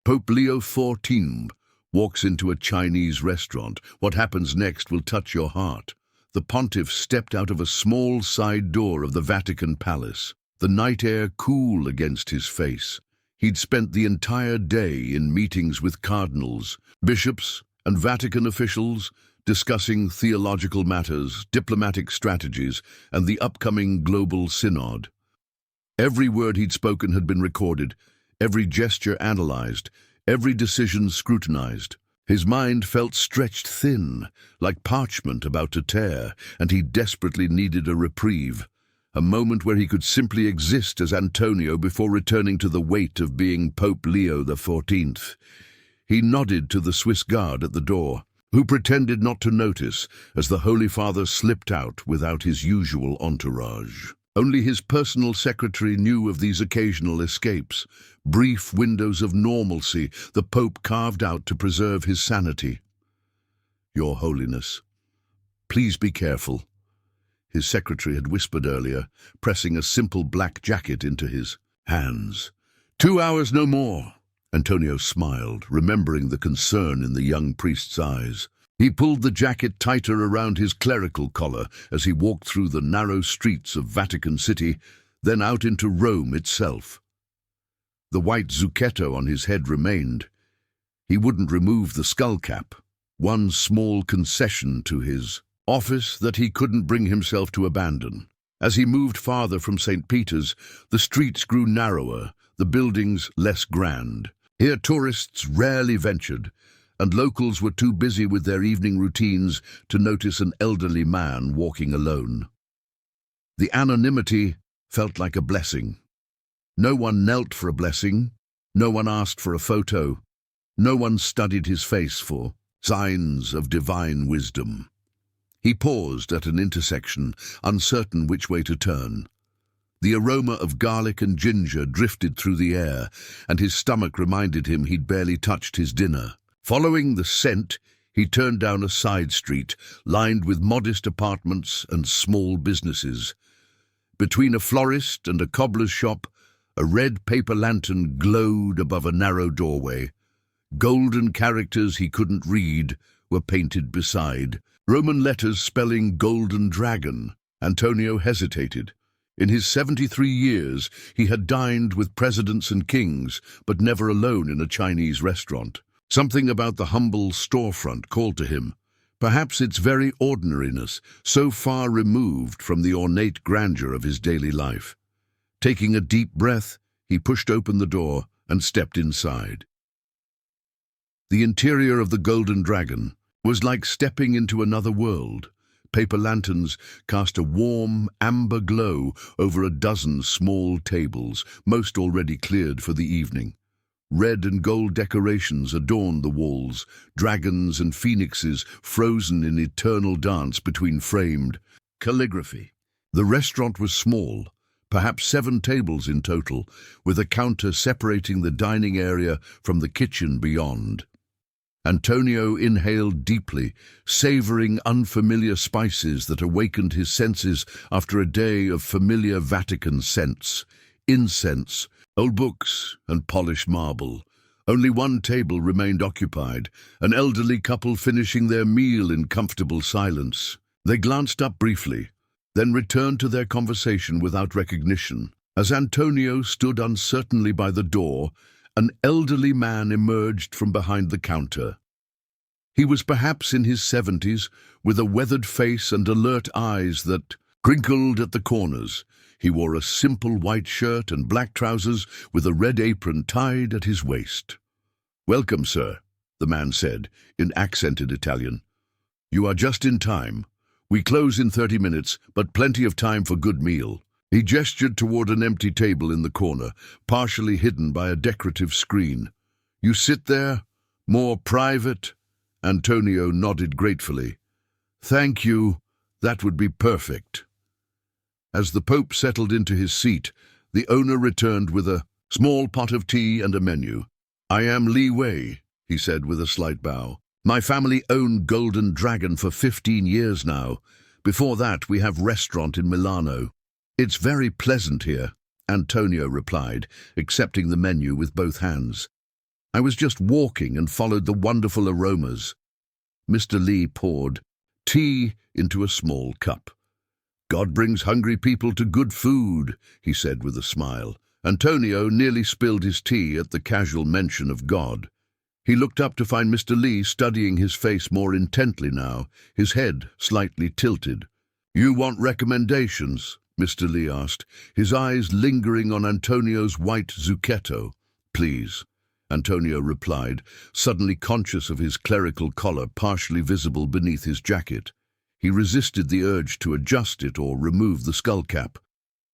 Pope Leo XIV walks into a Chinese restaurant. What happens next will touch your heart. The pontiff stepped out of a small side door of the Vatican palace, the night air cool against his face. He'd spent the entire day in meetings with cardinals, bishops, and Vatican officials, discussing theological matters, diplomatic strategies, and the upcoming global synod. Every word he'd spoken had been recorded, every gesture analyzed, every decision scrutinized. His mind felt stretched thin, like parchment about to tear, and he desperately needed a reprieve, a moment where he could simply exist as Antonio before returning to the weight of being Pope Leo XIV. He nodded to the Swiss guard at the door, who pretended not to notice as the Holy Father slipped out without his usual entourage. Only his personal secretary knew of these occasional escapes, brief windows of normalcy the Pope carved out to preserve his sanity. "Your Holiness, please be careful," his secretary had whispered earlier, pressing a simple black jacket into his hands. 2 hours, no more." Antonio smiled, remembering the concern in the young priest's eyes. He pulled the jacket tighter around his clerical collar as he walked through the narrow streets of Vatican City, then out into Rome itself. The white zucchetto on his head remained. He wouldn't remove the skull cap, one small concession to his office that he couldn't bring himself to abandon. As he moved farther from St. Peter's, the streets grew narrower, the buildings less grand. Here tourists rarely ventured, and locals were too busy with their evening routines to notice an elderly man walking alone. The anonymity felt like a blessing. No one knelt for a blessing, no one asked for a photo, no one studied his face for signs of divine wisdom. He paused at an intersection, uncertain which way to turn. The aroma of garlic and ginger drifted through the air, and his stomach reminded him he'd barely touched his dinner. Following the scent, he turned down a side street, lined with modest apartments and small businesses. Between a florist and a cobbler's shop, a red paper lantern glowed above a narrow doorway. Golden characters he couldn't read were painted beside, Roman letters spelling Golden Dragon. Antonio hesitated. In his 73 years, he had dined with presidents and kings, but never alone in a Chinese restaurant. Something about the humble storefront called to him, perhaps its very ordinariness, so far removed from the ornate grandeur of his daily life. Taking a deep breath, he pushed open the door and stepped inside. The interior of the Golden Dragon was like stepping into another world. Paper lanterns cast a warm, amber glow over a dozen small tables, most already cleared for the evening. Red and gold decorations adorned the walls, dragons and phoenixes frozen in eternal dance between framed calligraphy. The restaurant was small, perhaps 7 tables in total, with a counter separating the dining area from the kitchen beyond. Antonio inhaled deeply, savoring unfamiliar spices that awakened his senses after a day of familiar Vatican scents, incense, old books, and polished marble. Only one table remained occupied, an elderly couple finishing their meal in comfortable silence. They glanced up briefly, then returned to their conversation without recognition. As Antonio stood uncertainly by the door, an elderly man emerged from behind the counter. He was perhaps in his 70s, with a weathered face and alert eyes that crinkled at the corners. He wore a simple white shirt and black trousers with a red apron tied at his waist. "Welcome, sir," the man said, in accented Italian. "You are just in time. We close in 30 minutes, but plenty of time for good meal." He gestured toward an empty table in the corner, partially hidden by a decorative screen. "You sit there? More private?" Antonio nodded gratefully. "Thank you. That would be perfect." As the Pope settled into his seat, the owner returned with a small pot of tea and a menu. "I am Leeway," he said with a slight bow. "My family owned Golden Dragon for 15 years now. Before that, we have restaurant in Milano." "It's very pleasant here," Antonio replied, accepting the menu with both hands. I was just walking and followed the wonderful aromas. Mr. Lee poured tea into a small cup. God brings hungry people to good food, he said with a smile. Antonio nearly spilled his tea at the casual mention of God. He looked up to find Mr. Lee studying his face more intently now, his head slightly tilted. "You want recommendations?" Mr. Lee asked, his eyes lingering on Antonio's white zucchetto. "Please," Antonio replied, suddenly conscious of his clerical collar partially visible beneath his jacket. He resisted the urge to adjust it or remove the skullcap.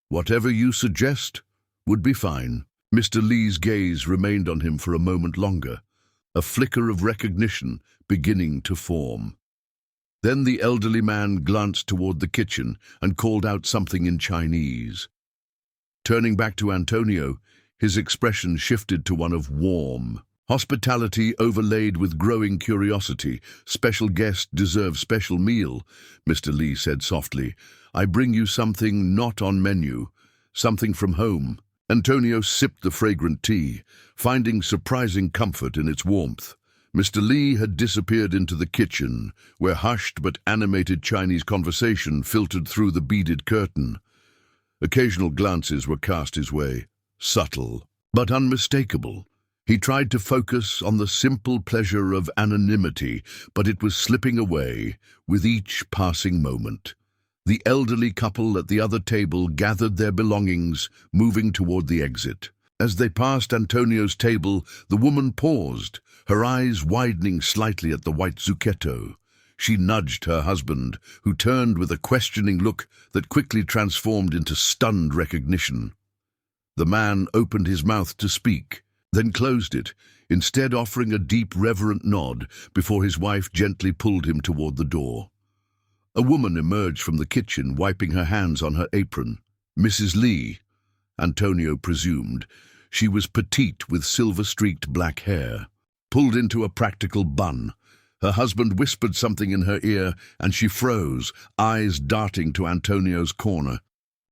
"Whatever you suggest would be fine." Mr. Lee's gaze remained on him for a moment longer, a flicker of recognition beginning to form. Then the elderly man glanced toward the kitchen and called out something in Chinese. Turning back to Antonio, his expression shifted to one of warm hospitality overlaid with growing curiosity. "Special guest deserves special meal," Mr. Lee said softly. "I bring you something not on menu, something from home." Antonio sipped the fragrant tea, finding surprising comfort in its warmth. Mr. Lee had disappeared into the kitchen, where hushed but animated Chinese conversation filtered through the beaded curtain. Occasional glances were cast his way, subtle but unmistakable. He tried to focus on the simple pleasure of anonymity, but it was slipping away with each passing moment. The elderly couple at the other table gathered their belongings, moving toward the exit. As they passed Antonio's table, the woman paused, her eyes widening slightly at the white zucchetto. She nudged her husband, who turned with a questioning look that quickly transformed into stunned recognition. The man opened his mouth to speak, then closed it, instead offering a deep, reverent nod before his wife gently pulled him toward the door. A woman emerged from the kitchen, wiping her hands on her apron. Mrs. Lee, Antonio presumed. She was petite with silver-streaked black hair, pulled into a practical bun. Her husband whispered something in her ear, and she froze, eyes darting to Antonio's corner.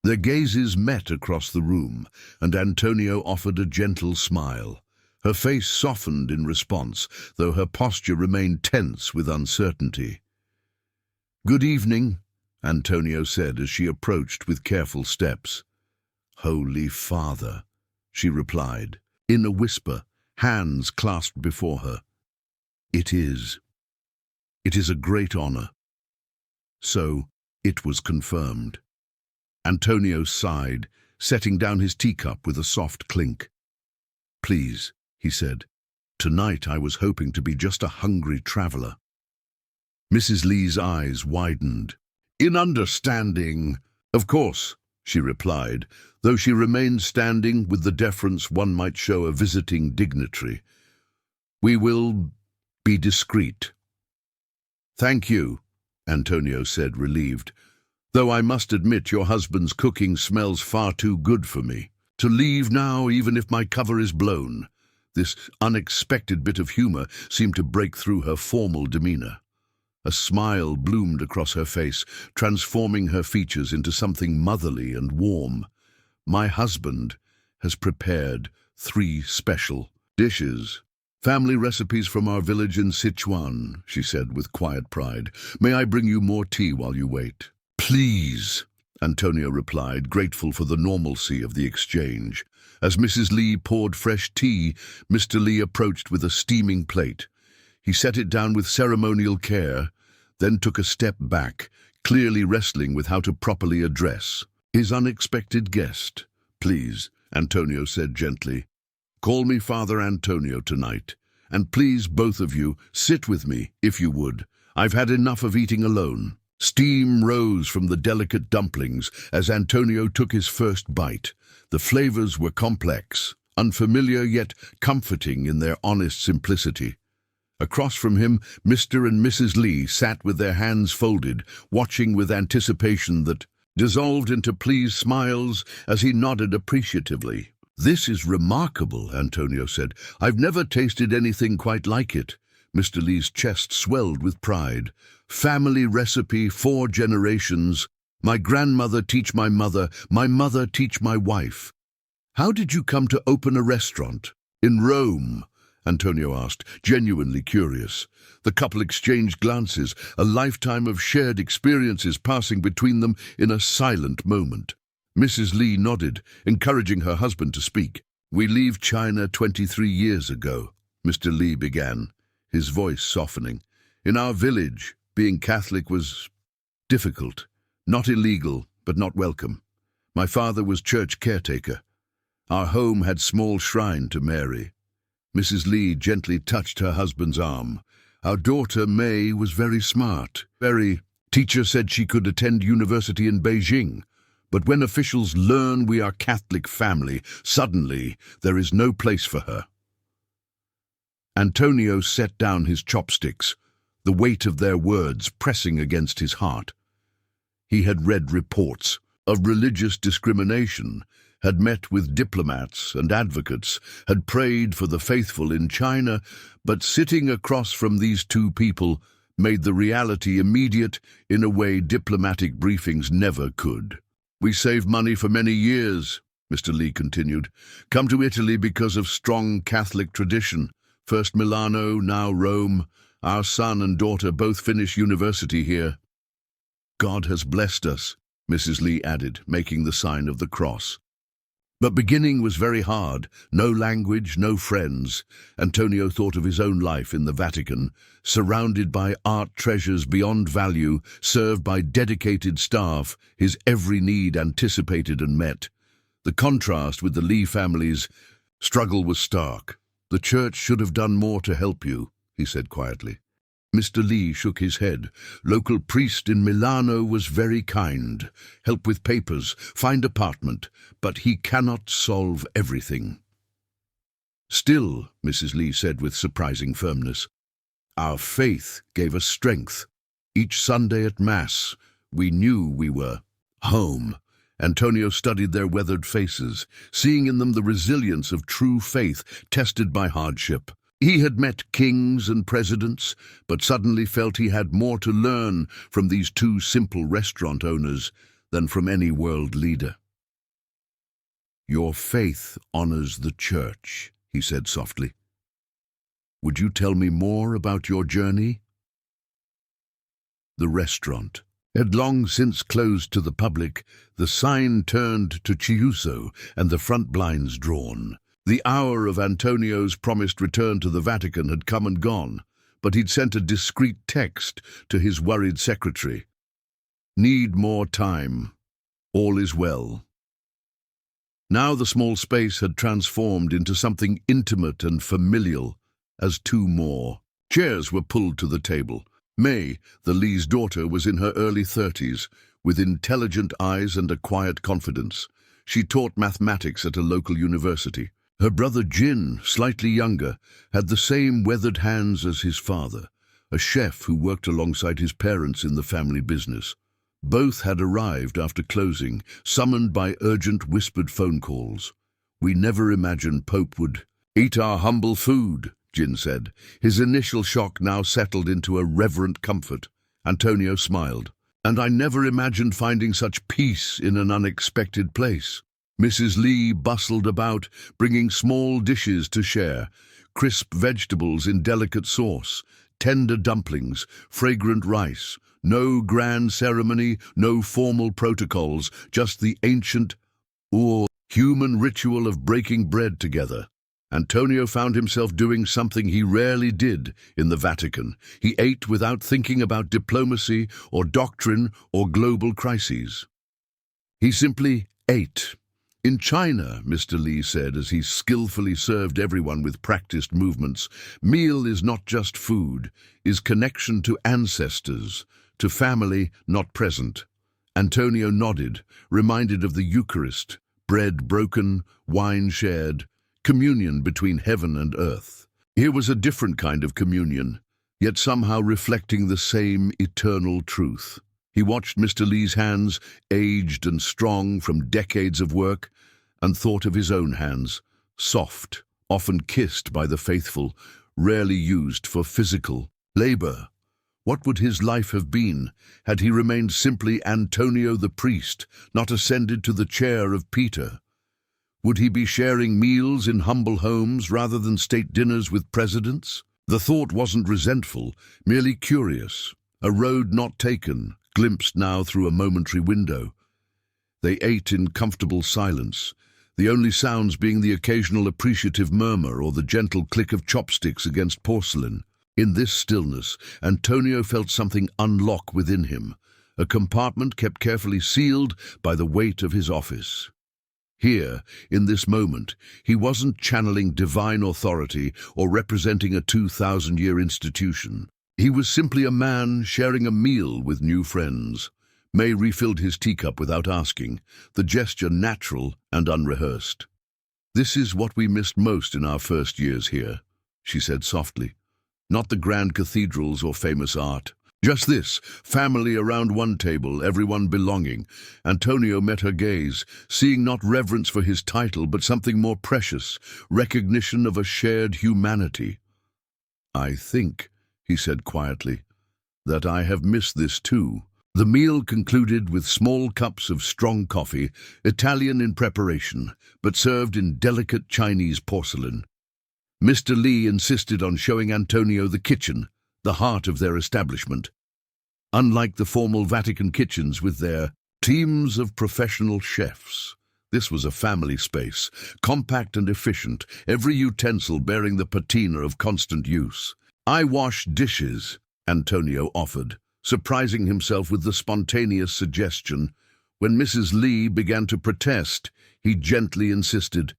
Their gazes met across the room, and Antonio offered a gentle smile. Her face softened in response, though her posture remained tense with uncertainty. "Good evening," Antonio said as she approached with careful steps. "Holy Father," she replied, in a whisper, hands clasped before her. It is a great honor." So it was confirmed. Antonio sighed, setting down his teacup with a soft clink. "Please," he said, "tonight I was hoping to be just a hungry traveler." Mrs. Lee's eyes widened. "In understanding, of course," she replied, though she remained standing with the deference one might show a visiting dignitary. "We will be discreet." "Thank you," Antonio said, relieved, "though I must admit your husband's cooking smells far too good for me. To leave now, even if my cover is blown." This unexpected bit of humor seemed to break through her formal demeanor. A smile bloomed across her face, transforming her features into something motherly and warm. "My husband has prepared 3 special dishes. Family recipes from our village in Sichuan," she said with quiet pride. "May I bring you more tea while you wait?" "Please," Antonio replied, grateful for the normalcy of the exchange. As Mrs. Lee poured fresh tea, Mr. Lee approached with a steaming plate. He set it down with ceremonial care, then took a step back, clearly wrestling with how to properly address his unexpected guest. "Please," Antonio said gently, "call me Father Antonio tonight. And please, both of you, sit with me, if you would. I've had enough of eating alone." Steam rose from the delicate dumplings as Antonio took his first bite. The flavors were complex, unfamiliar yet comforting in their honest simplicity. Across from him, Mr. and Mrs. Lee sat with their hands folded, watching with anticipation that dissolved into pleased smiles as he nodded appreciatively. "This is remarkable," Antonio said. "I've never tasted anything quite like it." Mr. Lee's chest swelled with pride. "Family recipe, 4 generations. My grandmother teach my mother teach my wife." "How did you come to open a restaurant?" "In Rome," Antonio asked, genuinely curious. The couple exchanged glances, a lifetime of shared experiences passing between them in a silent moment. Mrs. Li nodded, encouraging her husband to speak. "We leave China 23 years ago," Mr. Li began, his voice softening. "In our village, being Catholic was difficult, not illegal, but not welcome. My father was church caretaker. Our home had small shrine to Mary." Mrs. Li gently touched her husband's arm. "Our daughter May was very smart, Teacher said she could attend university in Beijing. But when officials learn we are Catholic family, suddenly there is no place for her." Antonio set down his chopsticks, the weight of their words pressing against his heart. He had read reports of religious discrimination, had met with diplomats and advocates, had prayed for the faithful in China, but sitting across from these two people made the reality immediate in a way diplomatic briefings never could. "We saved money for many years," Mr. Li continued. "Come to Italy because of strong Catholic tradition. First Milano, now Rome. Our son and daughter both finish university here." "God has blessed us," Mrs. Li added, making the sign of the cross. But beginning was very hard. No language, no friends. Antonio thought of his own life in the Vatican, surrounded by art treasures beyond value, served by dedicated staff, his every need anticipated and met. The contrast with the Li family's struggle was stark. "The church should have done more to help you," he said quietly. Mr. Li shook his head. "Local priest in Milano was very kind. Help with papers, find apartment, but he cannot solve everything." "Still," Mrs. Li said with surprising firmness, "our faith gave us strength. Each Sunday at Mass, we knew we were home." Antonio studied their weathered faces, seeing in them the resilience of true faith tested by hardship. He had met kings and presidents, but suddenly felt he had more to learn from these two simple restaurant owners than from any world leader. "Your faith honors the church," he said softly. "Would you tell me more about your journey?" The restaurant had long since closed to the public, the sign turned to Chiuso and the front blinds drawn. The hour of Antonio's promised return to the Vatican had come and gone, but he'd sent a discreet text to his worried secretary. "Need more time. All is well." Now the small space had transformed into something intimate and familial, as two more. Chairs were pulled to the table. May, the Li's daughter, was in her early 30s, with intelligent eyes and a quiet confidence. She taught mathematics at a local university. Her brother Jin, slightly younger, had the same weathered hands as his father, a chef who worked alongside his parents in the family business. Both had arrived after closing, summoned by urgent whispered phone calls. "We never imagined Pope would eat our humble food," Jin said. His initial shock now settled into a reverent comfort. Antonio smiled. "And I never imagined finding such peace in an unexpected place." Mrs. Li bustled about, bringing small dishes to share, crisp vegetables in delicate sauce, tender dumplings, fragrant rice. No grand ceremony, no formal protocols, just the ancient or human ritual of breaking bread together. Antonio found himself doing something he rarely did in the Vatican. He ate without thinking about diplomacy or doctrine or global crises. He simply ate. "In China," Mr. Li said as he skillfully served everyone with practiced movements, "meal is not just food, is connection to ancestors, to family not present." Antonio nodded, reminded of the Eucharist, bread broken, wine shared, communion between heaven and earth. Here was a different kind of communion, yet somehow reflecting the same eternal truth. He watched Mr. Li's hands, aged and strong from decades of work, and thought of his own hands, soft, often kissed by the faithful, rarely used for physical labor. What would his life have been had he remained simply Antonio the priest, not ascended to the chair of Peter? Would he be sharing meals in humble homes rather than state dinners with presidents? The thought wasn't resentful, merely curious. A road not taken, glimpsed now through a momentary window. They ate in comfortable silence, the only sounds being the occasional appreciative murmur or the gentle click of chopsticks against porcelain. In this stillness, Antonio felt something unlock within him, a compartment kept carefully sealed by the weight of his office. Here, in this moment, he wasn't channeling divine authority or representing a 2,000-year institution. He was simply a man sharing a meal with new friends. May refilled his teacup without asking, the gesture natural and unrehearsed. "This is what we missed most in our first years here," she said softly. "Not the grand cathedrals or famous art. Just this, family around one table, everyone belonging." Antonio met her gaze, seeing not reverence for his title, but something more precious, recognition of a shared humanity. "I think," he said quietly, "that I have missed this too." The meal concluded with small cups of strong coffee, Italian in preparation, but served in delicate Chinese porcelain. Mr. Li insisted on showing Antonio the kitchen, the heart of their establishment. Unlike the formal Vatican kitchens with their teams of professional chefs, this was a family space, compact and efficient, every utensil bearing the patina of constant use. "I wash dishes," Antonio offered, surprising himself with the spontaneous suggestion. When Mrs. Li began to protest, he gently insisted,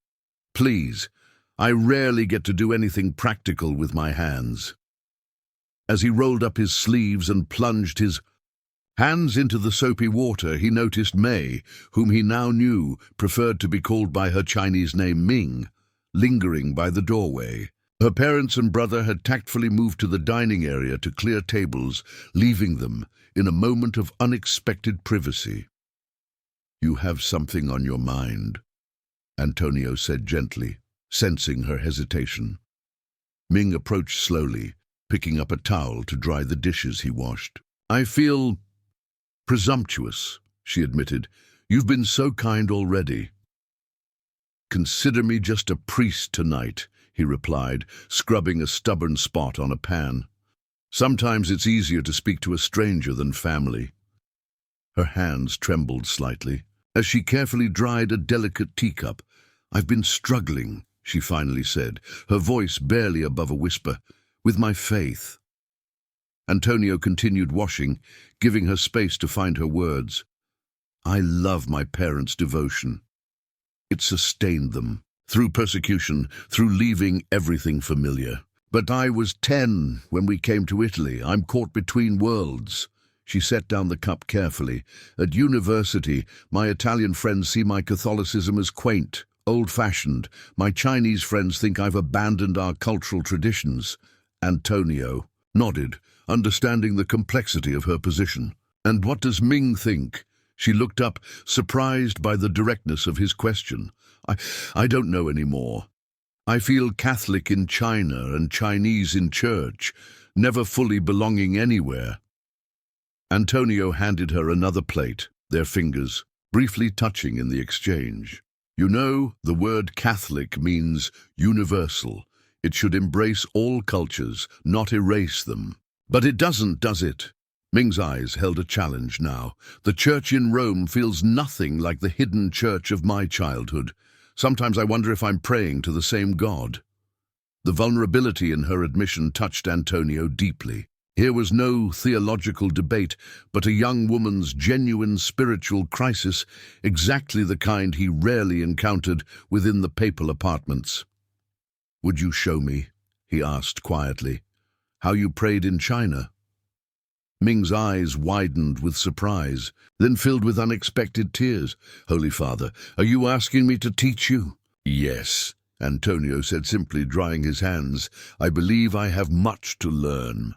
"Please, I rarely get to do anything practical with my hands." As he rolled up his sleeves and plunged his hands into the soapy water, he noticed May, whom he now knew preferred to be called by her Chinese name Ming, lingering by the doorway. Her parents and brother had tactfully moved to the dining area to clear tables, leaving them in a moment of unexpected privacy. "You have something on your mind," Antonio said gently, sensing her hesitation. Ming approached slowly, picking up a towel to dry the dishes he washed. "I feel presumptuous," she admitted. "You've been so kind already." "Consider me just a priest tonight," he replied, scrubbing a stubborn spot on a pan. "Sometimes it's easier to speak to a stranger than family." Her hands trembled slightly as she carefully dried a delicate teacup. "I've been struggling," she finally said, her voice barely above a whisper, "with my faith." Antonio continued washing, giving her space to find her words. "I love my parents' devotion. It sustained them. Through persecution, through leaving everything familiar. But I was 10 when we came to Italy. I'm caught between worlds." She set down the cup carefully. "At university, my Italian friends see my Catholicism as quaint, old-fashioned. My Chinese friends think I've abandoned our cultural traditions." Antonio nodded, understanding the complexity of her position. "And what does Ming think?" She looked up, surprised by the directness of his question. I don't know anymore. I feel Catholic in China and Chinese in church, never fully belonging anywhere." Antonio handed her another plate, their fingers briefly touching in the exchange. "You know, the word Catholic means universal. It should embrace all cultures, not erase them. But it doesn't, does it?" Ming's eyes held a challenge now. "The church in Rome feels nothing like the hidden church of my childhood. Sometimes I wonder if I'm praying to the same God." The vulnerability in her admission touched Antonio deeply. Here was no theological debate, but a young woman's genuine spiritual crisis, exactly the kind he rarely encountered within the papal apartments. "Would you show me," he asked quietly, "how you prayed in China?" Ming's eyes widened with surprise, then filled with unexpected tears. "Holy Father, are you asking me to teach you?" "Yes," Antonio said simply, drying his hands. "I believe I have much to learn."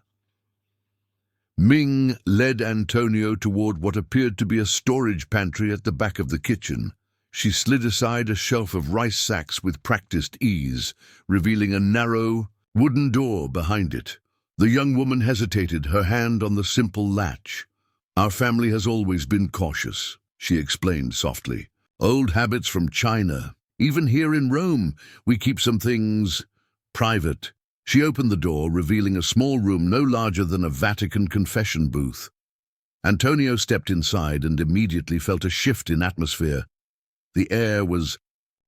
Ming led Antonio toward what appeared to be a storage pantry at the back of the kitchen. She slid aside a shelf of rice sacks with practiced ease, revealing a narrow, wooden door behind it. The young woman hesitated, her hand on the simple latch. "Our family has always been cautious," she explained softly. "Old habits from China. Even here in Rome, we keep some things private." She opened the door, revealing a small room no larger than a Vatican confession booth. Antonio stepped inside and immediately felt a shift in atmosphere. The air was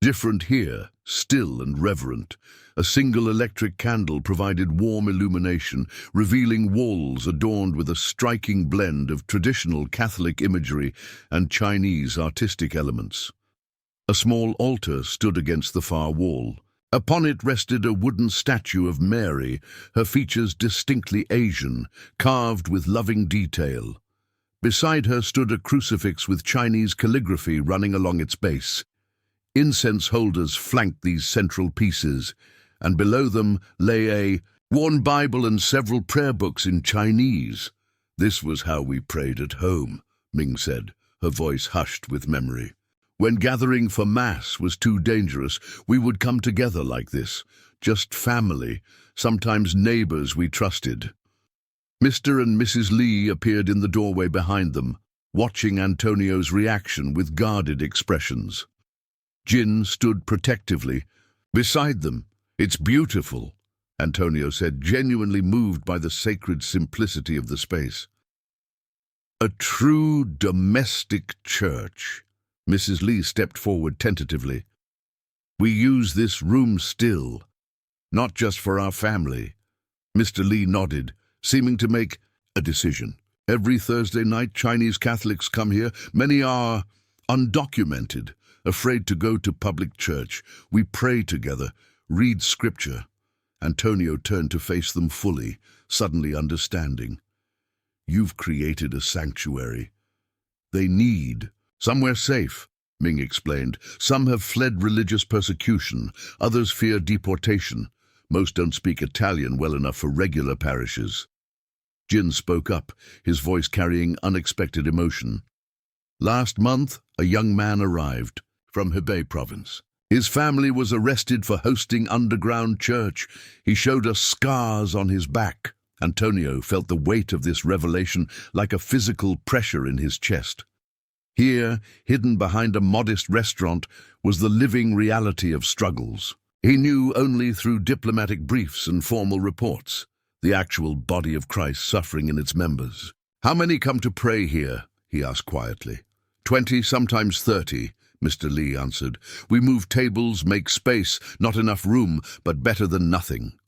different here, still and reverent. A single electric candle provided warm illumination, revealing walls adorned with a striking blend of traditional Catholic imagery and Chinese artistic elements. A small altar stood against the far wall. Upon it rested a wooden statue of Mary, her features distinctly Asian, carved with loving detail. Beside her stood a crucifix with Chinese calligraphy running along its base. Incense holders flanked these central pieces, and below them lay a worn Bible and several prayer books in Chinese. "This was how we prayed at home," Ming said, her voice hushed with memory. "When gathering for Mass was too dangerous, we would come together like this, just family, sometimes neighbors we trusted." Mr. and Mrs. Lee appeared in the doorway behind them, watching Antonio's reaction with guarded expressions. Jin stood protectively beside them. "It's beautiful," Antonio said, genuinely moved by the sacred simplicity of the space. "A true domestic church." Mrs. Lee stepped forward tentatively. "We use this room still, not just for our family." Mr. Lee nodded, seeming to make a decision. "Every Thursday night, Chinese Catholics come here. Many are undocumented, afraid to go to public church. We pray together, read scripture." Antonio turned to face them fully, suddenly understanding. "You've created a sanctuary. They need somewhere safe," Ming explained. "Some have fled religious persecution, others fear deportation. Most don't speak Italian well enough for regular parishes." Jin spoke up, his voice carrying unexpected emotion. "Last month, a young man arrived from Hebei province. His family was arrested for hosting underground church. He showed us scars on his back." Antonio felt the weight of this revelation like a physical pressure in his chest. Here, hidden behind a modest restaurant, was the living reality of struggles. He knew only through diplomatic briefs and formal reports, the actual body of Christ suffering in its members. "How many come to pray here?" he asked quietly. 20, sometimes 30, Mr. Lee answered. "We move tables, make space, not enough room, but better than nothing."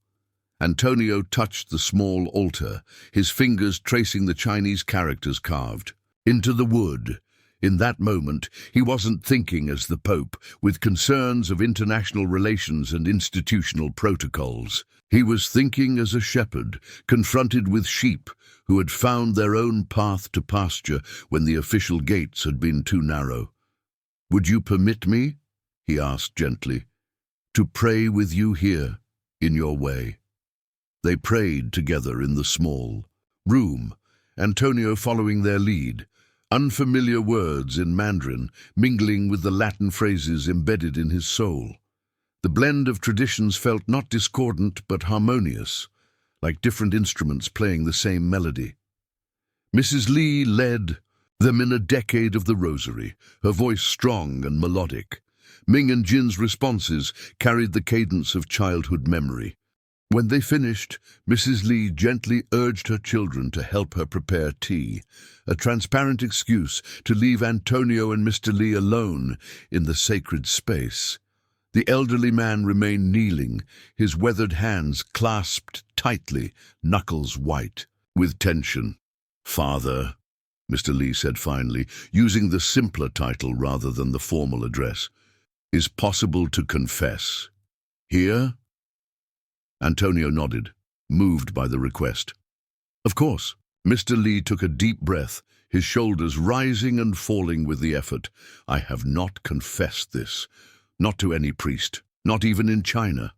Antonio touched the small altar, his fingers tracing the Chinese characters carved into the wood. In that moment, he wasn't thinking as the Pope, with concerns of international relations and institutional protocols. He was thinking as a shepherd, confronted with sheep who had found their own path to pasture when the official gates had been too narrow. "Would you permit me," he asked gently, "to pray with you here, in your way?" They prayed together in the small room, Antonio following their lead. Unfamiliar words in Mandarin, mingling with the Latin phrases embedded in his soul. The blend of traditions felt not discordant but harmonious, like different instruments playing the same melody. Mrs. Lee led them in a decade of the Rosary, her voice strong and melodic. Ming and Jin's responses carried the cadence of childhood memory. When they finished, Mrs. Lee gently urged her children to help her prepare tea, a transparent excuse to leave Antonio and Mr. Lee alone in the sacred space. The elderly man remained kneeling, his weathered hands clasped tightly, knuckles white with tension. "Father," Mr. Lee said finally, using the simpler title rather than the formal address, "is possible to confess here?" Antonio nodded, moved by the request. "Of course." Mr. Lee took a deep breath, his shoulders rising and falling with the effort. "I have not confessed this, not to any priest, not even in China."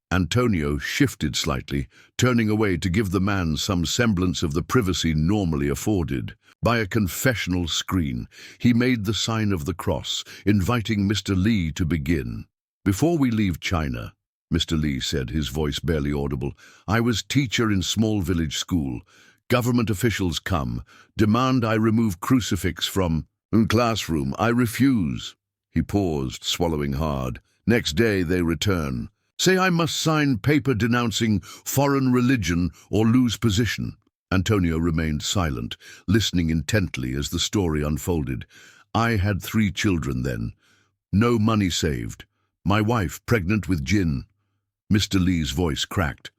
Antonio shifted slightly, turning away to give the man some semblance of the privacy normally afforded. By a confessional screen, he made the sign of the cross, inviting Mr. Lee to begin. "Before we leave China," Mr. Lee said, his voice barely audible, "I was teacher in small village school. Government officials come, demand I remove crucifix from classroom. I refuse. He paused, swallowing hard. Next day they return. Say I must sign paper denouncing foreign religion or lose position. Antonio remained silent, listening intently as the story unfolded. I had 3 children then. No money saved. My wife pregnant with gin. Mr. Lee's voice cracked.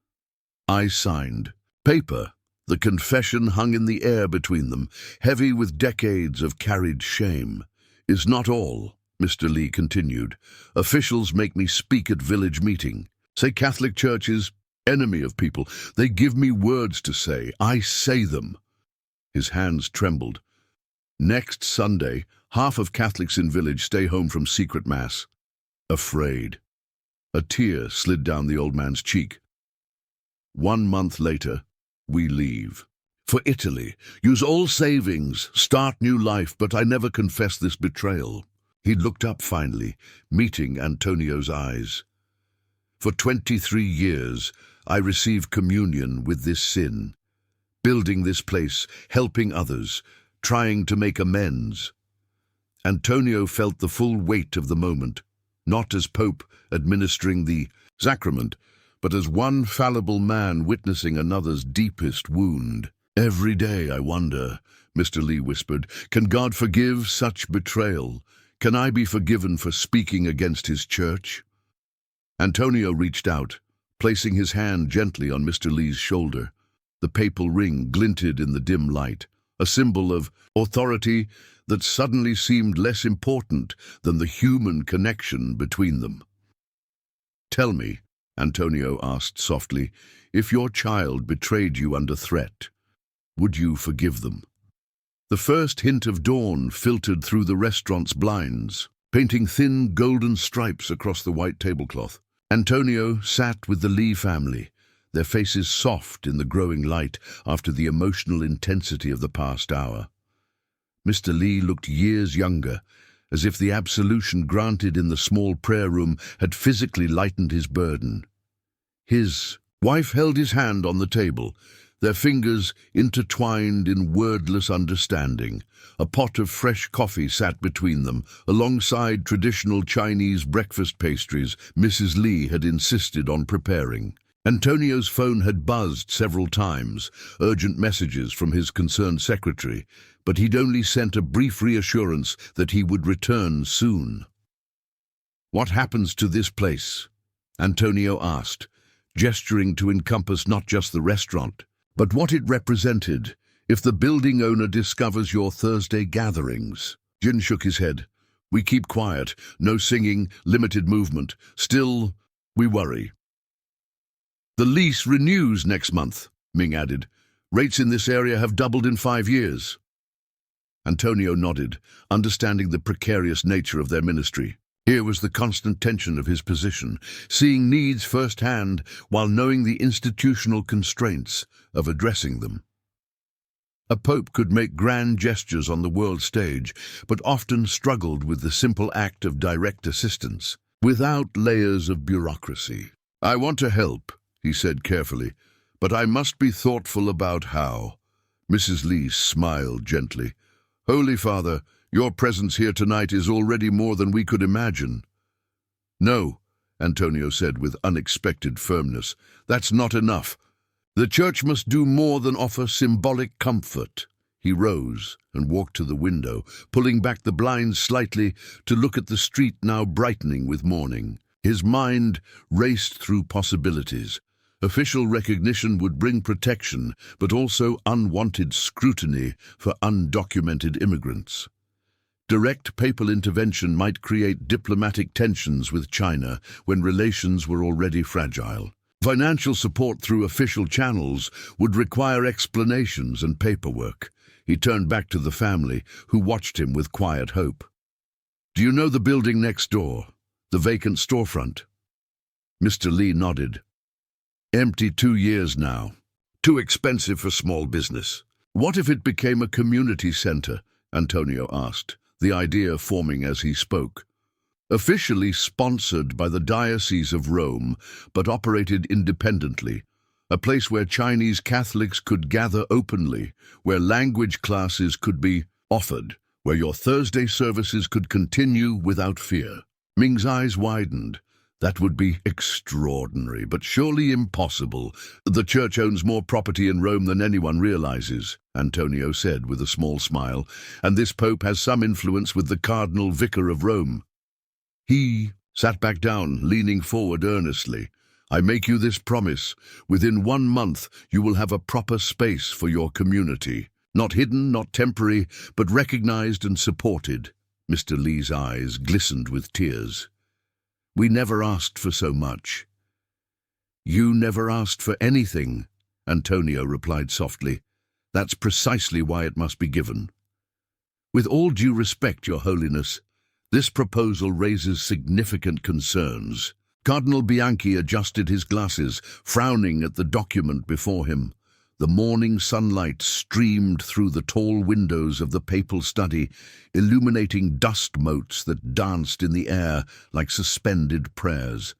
I signed. Paper. The confession hung in the air between them, heavy with decades of carried shame. Is not all, Mr. Lee continued. Officials make me speak at village meeting. Say Catholic Church is enemy of people. They give me words to say. I say them. His hands trembled. Next Sunday, half of Catholics in village stay home from secret mass. Afraid. A tear slid down the old man's cheek. 1 month later, we leave. For Italy. Use all savings. Start new life, but I never confess this betrayal. He looked up finally, meeting Antonio's eyes. For 23 years, I received communion with this sin. Building this place, helping others, trying to make amends. Antonio felt the full weight of the moment, not as Pope administering the sacrament, but as one fallible man witnessing another's deepest wound. Every day I wonder, Mr. Lee whispered, can God forgive such betrayal? Can I be forgiven for speaking against his church? Antonio reached out, placing his hand gently on Mr. Lee's shoulder. The papal ring glinted in the dim light, a symbol of authority that suddenly seemed less important than the human connection between them. Tell me, Antonio asked softly, if your child betrayed you under threat, would you forgive them? The first hint of dawn filtered through the restaurant's blinds, painting thin golden stripes across the white tablecloth. Antonio sat with the Lee family, their faces soft in the growing light after the emotional intensity of the past hour. Mr. Lee looked years younger, as if the absolution granted in the small prayer room had physically lightened his burden. His wife held his hand on the table, their fingers intertwined in wordless understanding. A pot of fresh coffee sat between them, alongside traditional Chinese breakfast pastries Mrs. Lee had insisted on preparing. Antonio's phone had buzzed several times, urgent messages from his concerned secretary, but he'd only sent a brief reassurance that he would return soon. What happens to this place? Antonio asked, gesturing to encompass not just the restaurant, but what it represented if the building owner discovers your Thursday gatherings. Jin shook his head. We keep quiet, no singing, limited movement. Still, we worry. The lease renews next month, Ming added. Rates in this area have doubled in 5 years. Antonio nodded, understanding the precarious nature of their ministry. Here was the constant tension of his position, seeing needs firsthand while knowing the institutional constraints of addressing them. A pope could make grand gestures on the world stage, but often struggled with the simple act of direct assistance, without layers of bureaucracy. I want to help, he said carefully, but I must be thoughtful about how. Mrs. Lee smiled gently. Holy Father, your presence here tonight is already more than we could imagine. No, Antonio said with unexpected firmness. That's not enough. The church must do more than offer symbolic comfort. He rose and walked to the window, pulling back the blinds slightly to look at the street now brightening with morning. His mind raced through possibilities. Official recognition would bring protection, but also unwanted scrutiny for undocumented immigrants. Direct papal intervention might create diplomatic tensions with China when relations were already fragile. Financial support through official channels would require explanations and paperwork. He turned back to the family, who watched him with quiet hope. Do you know the building next door? The vacant storefront? Mr. Lee nodded. Empty 2 years now. Too expensive for small business. What if it became a community center? Antonio asked, the idea forming as he spoke. Officially sponsored by the Diocese of Rome, but operated independently. A place where Chinese Catholics could gather openly, where language classes could be offered, where your Thursday services could continue without fear. Ming's eyes widened. That would be extraordinary, but surely impossible. The church owns more property in Rome than anyone realizes, Antonio said with a small smile, and this pope has some influence with the cardinal vicar of Rome. He sat back down, leaning forward earnestly. I make you this promise. Within 1 month, you will have a proper space for your community. Not hidden, not temporary, but recognized and supported. Mr. Lee's eyes glistened with tears. We never asked for so much. You never asked for anything, Antonio replied softly. That's precisely why it must be given. With all due respect, Your Holiness, this proposal raises significant concerns. Cardinal Bianchi adjusted his glasses, frowning at the document before him. The morning sunlight streamed through the tall windows of the papal study, illuminating dust motes that danced in the air like suspended prayers.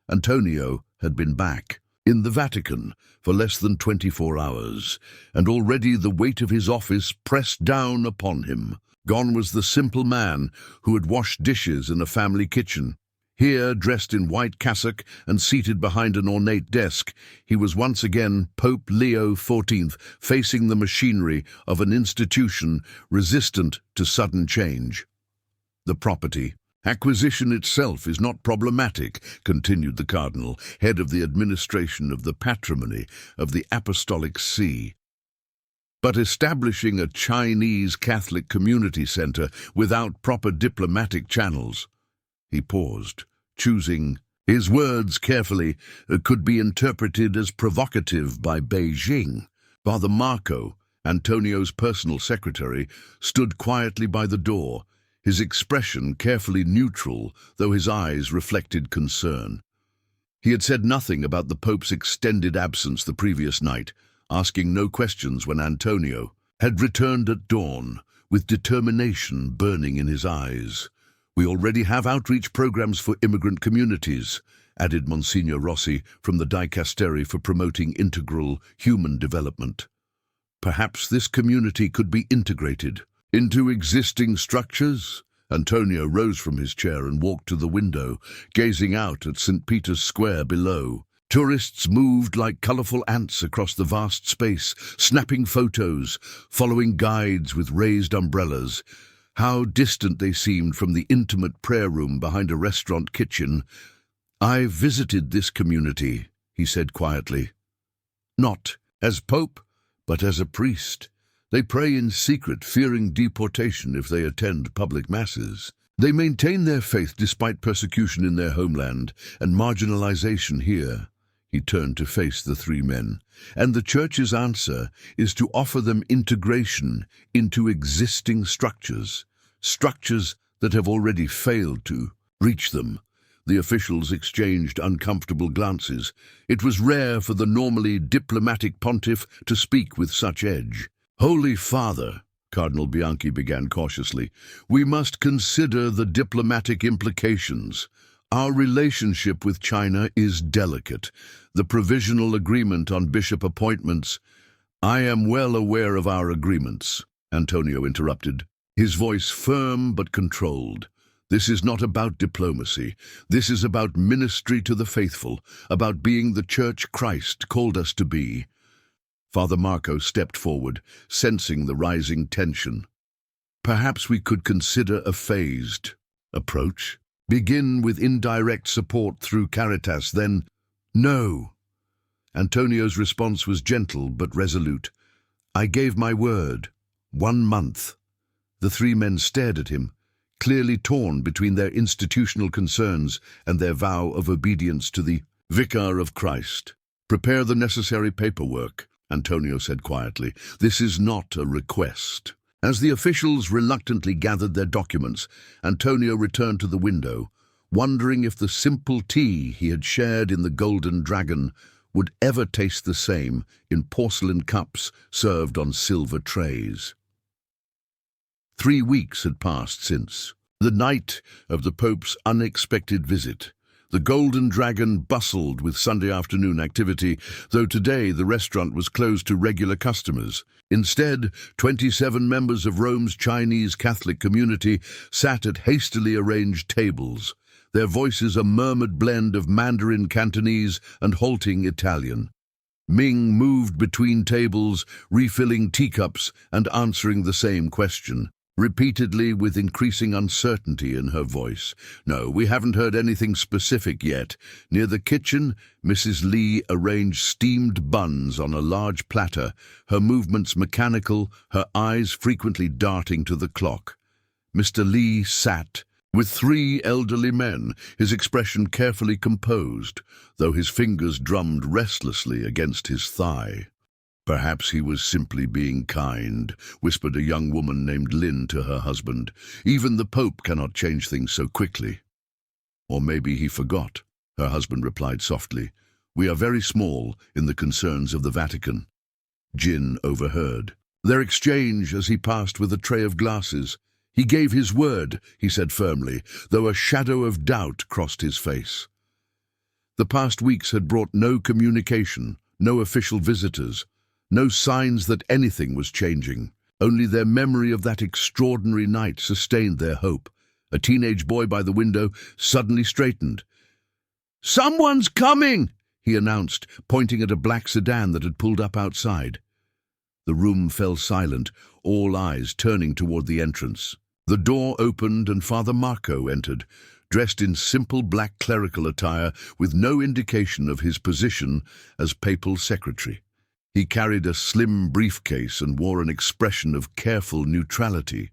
Antonio had been back in the Vatican for less than 24 hours, and already the weight of his office pressed down upon him. Gone was the simple man who had washed dishes in a family kitchen. Here, dressed in white cassock and seated behind an ornate desk, he was once again Pope Leo XIV, facing the machinery of an institution resistant to sudden change. The property acquisition itself is not problematic, continued the cardinal, head of the administration of the patrimony of the Apostolic See. But establishing a Chinese Catholic community center without proper diplomatic channels. He paused, choosing his words carefully, could be interpreted as provocative by Beijing. Father Marco, Antonio's personal secretary, stood quietly by the door, his expression carefully neutral, though his eyes reflected concern. He had said nothing about the Pope's extended absence the previous night, asking no questions when Antonio had returned at dawn, with determination burning in his eyes. We already have outreach programs for immigrant communities, added Monsignor Rossi from the Dicastery for promoting integral human development. Perhaps this community could be integrated into existing structures? Antonio rose from his chair and walked to the window, gazing out at St. Peter's Square below. Tourists moved like colorful ants across the vast space, snapping photos, following guides with raised umbrellas. How distant they seemed from the intimate prayer room behind a restaurant kitchen. I visited this community, he said quietly. Not as Pope, but as a priest. They pray in secret, fearing deportation if they attend public masses. They maintain their faith despite persecution in their homeland and marginalization here. He turned to face the three men, and the Church's answer is to offer them integration into existing structures that have already failed to reach them. The officials exchanged uncomfortable glances. It was rare for the normally diplomatic pontiff to speak with such edge. Holy Father, Cardinal Bianchi began cautiously, we must consider the diplomatic implications. Our relationship with China is delicate. The provisional agreement on bishop appointments. I am well aware of our agreements, Antonio interrupted, his voice firm but controlled. This is not about diplomacy. This is about ministry to the faithful, about being the Church Christ called us to be. Father Marco stepped forward, sensing the rising tension. Perhaps we could consider a phased approach. Begin with indirect support through Caritas, then... No. Antonio's response was gentle but resolute. I gave my word. 1 month. The three men stared at him, clearly torn between their institutional concerns and their vow of obedience to the Vicar of Christ. Prepare the necessary paperwork, Antonio said quietly. This is not a request. As the officials reluctantly gathered their documents, Antonio returned to the window, wondering if the simple tea he had shared in the Golden Dragon would ever taste the same in porcelain cups served on silver trays. 3 weeks had passed since the night of the Pope's unexpected visit. The Golden Dragon bustled with Sunday afternoon activity, though today the restaurant was closed to regular customers. Instead, 27 members of Rome's Chinese Catholic community sat at hastily arranged tables, their voices a murmured blend of Mandarin Cantonese and halting Italian. Ming moved between tables, refilling teacups and answering the same question, repeatedly with increasing uncertainty in her voice. "No, we haven't heard anything specific yet." Near the kitchen, Mrs. Li arranged steamed buns on a large platter, her movements mechanical, her eyes frequently darting to the clock. Mr. Li sat with 3 elderly men, his expression carefully composed, though his fingers drummed restlessly against his thigh. "Perhaps he was simply being kind," whispered a young woman named Lin to her husband. "Even the Pope cannot change things so quickly." "Or maybe he forgot," her husband replied softly. "We are very small in the concerns of the Vatican." Jin overheard their exchange as he passed with a tray of glasses. "He gave his word," he said firmly, though a shadow of doubt crossed his face. The past weeks had brought no communication, no official visitors, no signs that anything was changing. Only their memory of that extraordinary night sustained their hope. A teenage boy by the window suddenly straightened. "Someone's coming!" he announced, pointing at a black sedan that had pulled up outside. The room fell silent, all eyes turning toward the entrance. The door opened and Father Marco entered, dressed in simple black clerical attire with no indication of his position as papal secretary. He carried a slim briefcase and wore an expression of careful neutrality.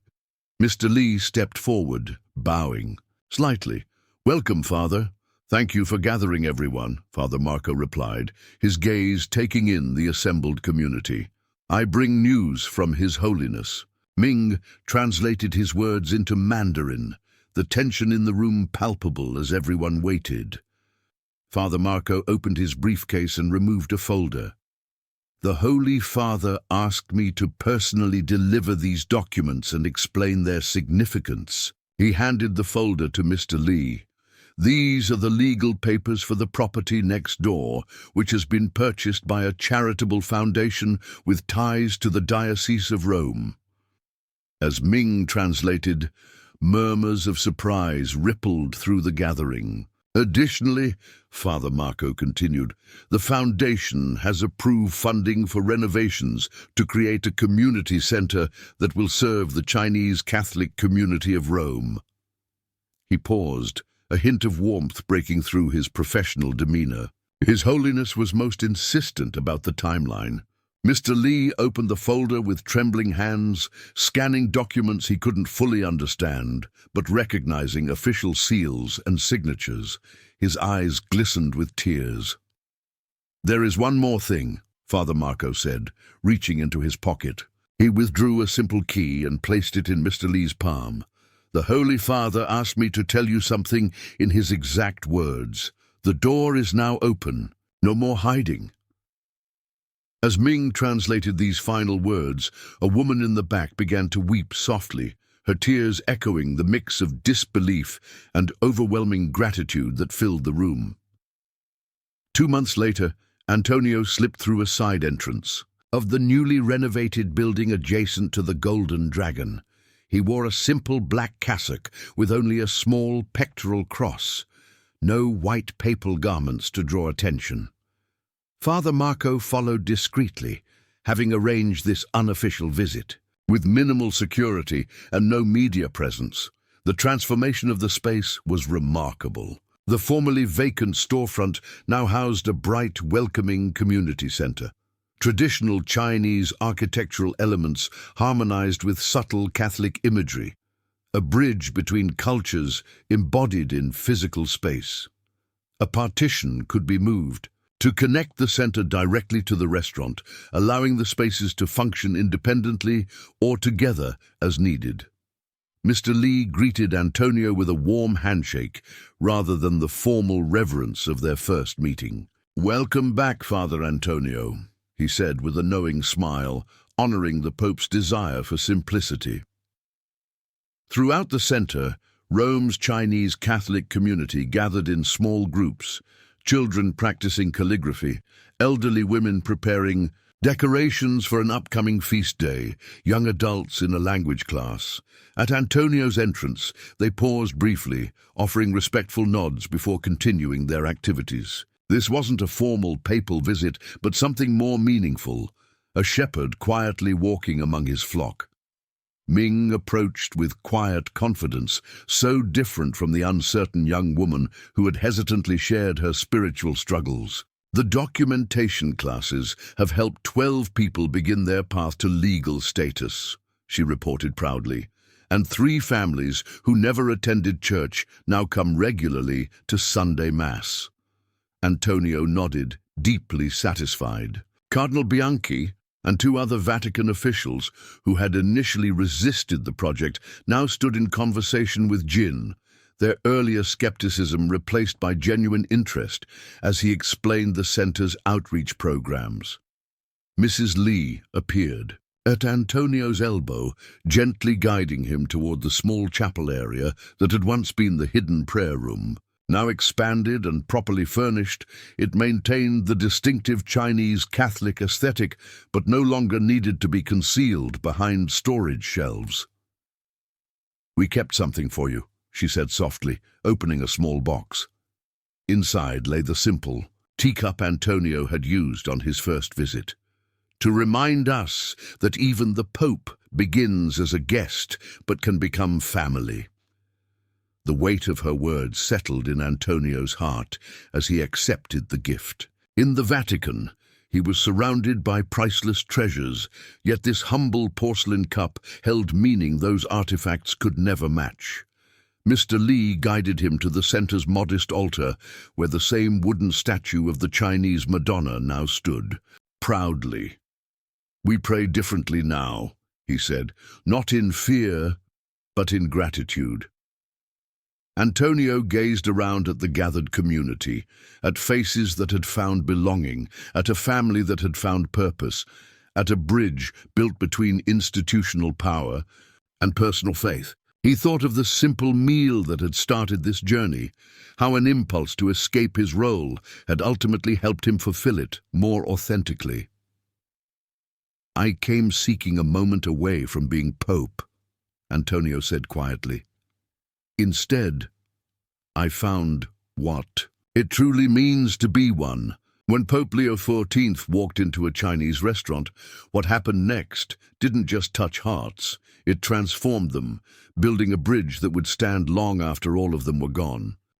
Mr. Li stepped forward, bowing slightly. "Welcome, Father." "Thank you for gathering everyone," Father Marco replied, his gaze taking in the assembled community. "I bring news from His Holiness." Ming translated his words into Mandarin, the tension in the room palpable as everyone waited. Father Marco opened his briefcase and removed a folder. "The Holy Father asked me to personally deliver these documents and explain their significance." He handed the folder to Mr. Li. "These are the legal papers for the property next door, which has been purchased by a charitable foundation with ties to the Diocese of Rome." As Ming translated, murmurs of surprise rippled through the gathering. "Additionally," Father Marco continued, "the foundation has approved funding for renovations to create a community center that will serve the Chinese Catholic community of Rome." He paused, a hint of warmth breaking through his professional demeanor. His Holiness was most insistent about the timeline. Mr. Li opened the folder with trembling hands, scanning documents he couldn't fully understand, but recognizing official seals and signatures. His eyes glistened with tears. "There is one more thing," Father Marco said, reaching into his pocket. He withdrew a simple key and placed it in Mr. Li's palm. "The Holy Father asked me to tell you something in his exact words. The door is now open. No more hiding." As Ming translated these final words, a woman in the back began to weep softly, her tears echoing the mix of disbelief and overwhelming gratitude that filled the room. 2 months later, Antonio slipped through a side entrance of the newly renovated building adjacent to the Golden Dragon. He wore a simple black cassock with only a small pectoral cross, no white papal garments to draw attention. Father Marco followed discreetly, having arranged this unofficial visit. With minimal security and no media presence, the transformation of the space was remarkable. The formerly vacant storefront now housed a bright, welcoming community center. Traditional Chinese architectural elements harmonized with subtle Catholic imagery, a bridge between cultures embodied in physical space. A partition could be moved to connect the center directly to the restaurant, allowing the spaces to function independently or together as needed. Mr. Li greeted Antonio with a warm handshake rather than the formal reverence of their first meeting. "Welcome back, Father Antonio," he said with a knowing smile, honoring the Pope's desire for simplicity. Throughout the center, Rome's Chinese Catholic community gathered in small groups, children practicing calligraphy, elderly women preparing decorations for an upcoming feast day, young adults in a language class. At Antonio's entrance, they paused briefly, offering respectful nods before continuing their activities. This wasn't a formal papal visit, but something more meaningful, a shepherd quietly walking among his flock. Ming approached with quiet confidence, so different from the uncertain young woman who had hesitantly shared her spiritual struggles. The documentation classes have helped 12 people begin their path to legal status, she reported proudly, and 3 families who never attended church now come regularly to Sunday Mass. Antonio nodded, deeply satisfied. Cardinal Bianchi and 2 other Vatican officials who had initially resisted the project now stood in conversation with Jin, their earlier skepticism replaced by genuine interest as he explained the center's outreach programs. Mrs. Li appeared at Antonio's elbow, gently guiding him toward the small chapel area that had once been the hidden prayer room. Now expanded and properly furnished, it maintained the distinctive Chinese Catholic aesthetic, but no longer needed to be concealed behind storage shelves. "We kept something for you," she said softly, opening a small box. Inside lay the simple teacup Antonio had used on his first visit, to remind us that even the Pope begins as a guest but can become family. The weight of her words settled in Antonio's heart as he accepted the gift. In the Vatican, he was surrounded by priceless treasures, yet this humble porcelain cup held meaning those artifacts could never match. Mr. Li guided him to the center's modest altar, where the same wooden statue of the Chinese Madonna now stood, proudly. "We pray differently now," he said, "not in fear, but in gratitude." Antonio gazed around at the gathered community, at faces that had found belonging, at a family that had found purpose, at a bridge built between institutional power and personal faith. He thought of the simple meal that had started this journey, how an impulse to escape his role had ultimately helped him fulfill it more authentically. "I came seeking a moment away from being Pope," Antonio said quietly. "Instead, I found what it truly means to be one." When Pope Leo XIV walked into a Chinese restaurant, what happened next didn't just touch hearts, it transformed them, building a bridge that would stand long after all of them were gone.